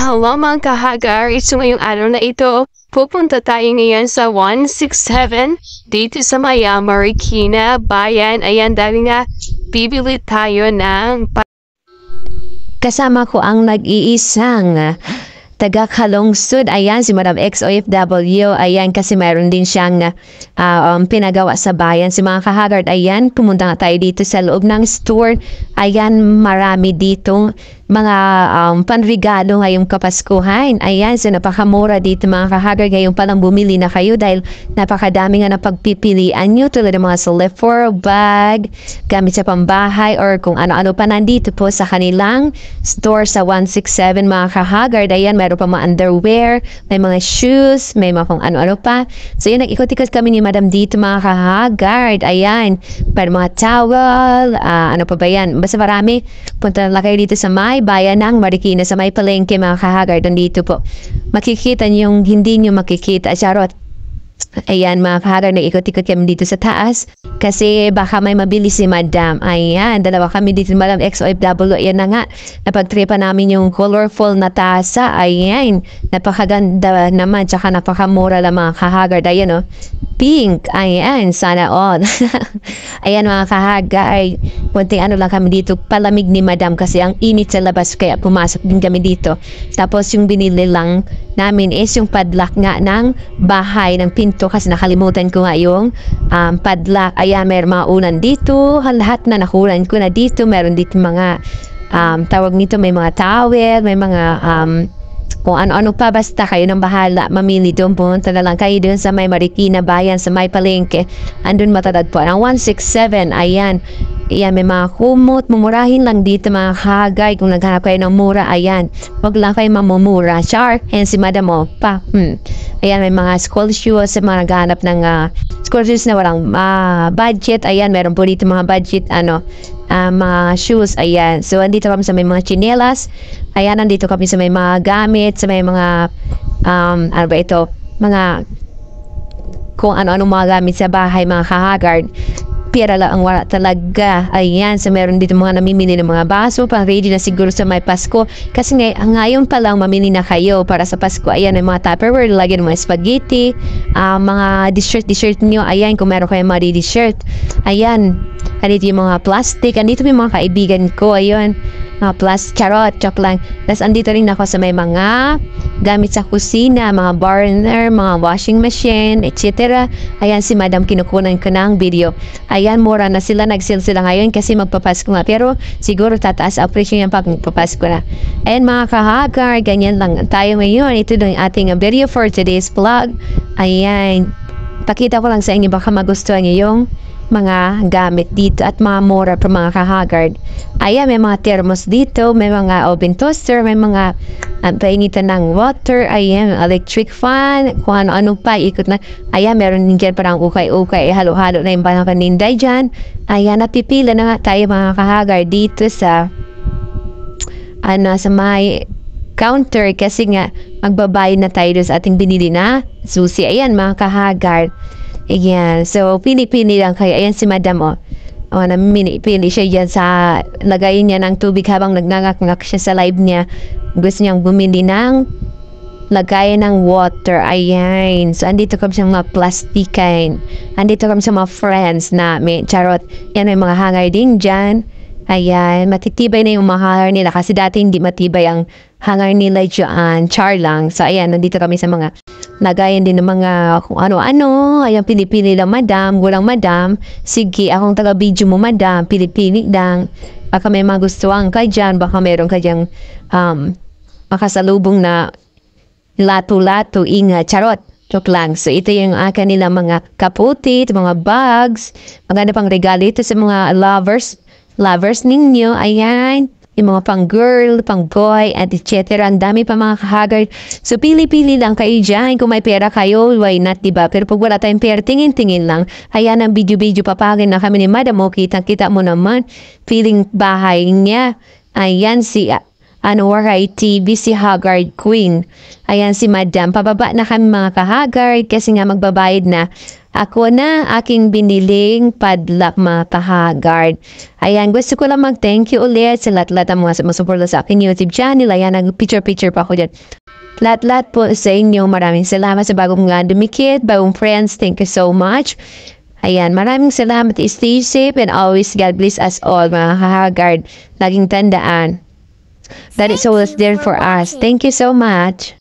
Hello mga kahagar, so ngayong araw na ito, pupunta tayo ngayon sa 167 dito sa Marikina, Bayan. Ayan, dahil nga bibili tayo ng Kasama ko ang nag-iisang taga-Kalungsod. Ayan, si Madam X OFW. Ayan, kasi mayroon din siyang pinagawa sa bayan. Si mga kahagard, ayan, pumunta nga tayo dito sa loob ng store. Ayan, marami ditong mga panregalo ngayong Kapaskuhan. Ayan, so napakamura dito mga kahagard. Ngayon palang bumili na kayo dahil napakadami nga na pagpipilian nyo tulad ng mga slipper, bag, gamit sa pambahay, or kung ano-ano pa nandito po sa kanilang store sa 167 mga kahagard. Ayan, meron pa mga underwear, may mga shoes, may mga kung ano-ano pa. So yun, nag-ikot-ikot kami ni Madam dito mga kahagard. Ayan, para mga towel, ano pa ba yan? Basta marami. Punta na lang kayo dito sa may bayan ng Marikina, sa may palengke mga kahagard. Nandito po makikita niyo yung hindi niyo makikita. Charot. Ayan mga kahagard, nag-ikot-ikot kami dito sa taas kasi baka may mabili si Madam. Ayan, dalawa kami dito Madam XOFW. Ayan na nga, napagtripa namin yung colorful na tasa. Ayan, napakaganda naman, tsaka napakamura lang mga kahagard. Ayan o, pink. Ayan, sana all. Ayan mga kahagard, kunting ano lang kami dito, palamig ni Madam kasi ang init sa labas kaya pumasok din kami dito. Tapos yung binili lang namin is yung padlock nga ng bahay ng pinto kasi nakalimutan ko nga yung padlock. Ayan, may mga unan dito, lahat na nakulan ko na dito. Meron dito mga tawag nito, may mga towel, may mga kung ano-ano pa, basta kayo nang bahala mamili doon. Punta na lang kayo doon sa may Marikina Bayan, sa may palengke. Andun matadagpuan ang 167. Ayan, ayan, may mga kumot, mumurahin lang dito mga kahagay. Kung naghanap kayo ng mura, ayan, wag lang kayo mamumura. Char, and si Madam mo pa. Ayan, may mga school shoes, sa mga naghanap ng school shoes na walang budget. Ayan, meron po dito mga budget mga shoes. Ayan, so andito kami sa may mga chinelas. Ayan, nandito kami sa may mga gamit, sa may mga ano ba ito, mga kung ano-ano mga gamit sa bahay mga kahagard. Pera lang ang wala talaga. Ayan, so meron dito mga namimili ng mga baso, pang ready na siguro sa may Pasko. Kasi ngayon pa lang mamili na kayo para sa Pasko. Ayan, may mga Tupperware, lagyan ng mga spaghetti, mga dessert nyo. Ayan, kung meron kayo mga dessert. Ayan, andito yung mga plastic. Andito yung mga kaibigan ko. Ayun, mga plastic, charot, joke lang. Tapos andito rin ako sa may mga gamit sa kusina, mga burner, mga washing machine, etc. Ayan, si Madam kinukunan ko ng video. Ayan, mura na sila, nag-sale sila ngayon kasi magpapasko nga. Pero siguro tataas ang presyo yan pag magpapasko na. Ayan mga kahagar, ganyan lang tayo ngayon. Ito yung ating video for today's vlog. Ayan, pakita ko lang sa inyo, baka magustuhan nyo yung mga gamit dito at mga mura pa mga kahagard. Ayan, may mga thermos dito, may mga oven toaster, may mga painitan ng water. Ayan, electric fan, kung ano-ano pa, ikot na. Ayan, meron din dyan parang ukay-ukay, halo-halo na yung parang paninday dyan. Ayan, napipila na nga tayo mga kahagard dito sa sa may counter kasi nga magbabayad na tayo sa ating binili na susi. Ayan mga kahagard. Ayan, so pili-pili lang kayo. Ayan si Madam namimili siya dyan sa lagayin niya ng tubig habang nagnangak-ngak siya sa live niya. Gusto niyang bumili ng lagayan ng water. Ayan, so andito kami sa mga plastikan. Andito kami sa mga friends namin. Charot, yan, may mga hangar din dyan. Ayan, matitibay na yung mga hangar nila kasi dati hindi matibay ang hangar nila dyan. Char lang. So ayan, nandito kami sa mga lagayan din ng mga kung ano-ano. Ayan, pili-pili lang Madam. Walang Madam. Sige, akong taga-video mo Madam. Pili-pili lang. Baka may magustuhan ka dyan. Baka meron ka dyan makasalubong na lato-lato. Ingat. Charot. Joke lang. So ito yung kanila mga kaputit, mga bags. Maganda pang regalo ito sa mga lovers ninyo. Ayan, yung mga pang girl, pang boy, at etc. Ang dami pa mga kahagard. So pili-pili lang kayo dyan. Kung may pera kayo, why not, diba? Pero pag wala tayong pera, tingin-tingin lang. Ayan, ang video-video papagin na kami ni Madam mo. Kita mo naman, feeling bahay niya. Ayan, si Waray TV, si Haggard Queen. Ayan si Madam. Pababa na kami mga kahagard kasi nga magbabayad na. Ako na aking biniling padlak mga ka-Haggard. Ayan, gusto ko lang mag-thank you ulit sa lahat-lahat ng mga sumusuporta sa akin YouTube channel. Ayan, nag-picture-picture pa ako dyan. Lahat-lahat po sa inyo, maraming salamat sa bagong nga dumikit, bagong friends, thank you so much. Ayan, maraming salamat. Stay safe and always God bless us all, mga ka-Haggard. Laging tandaan. That is always there for us. Thank you so much.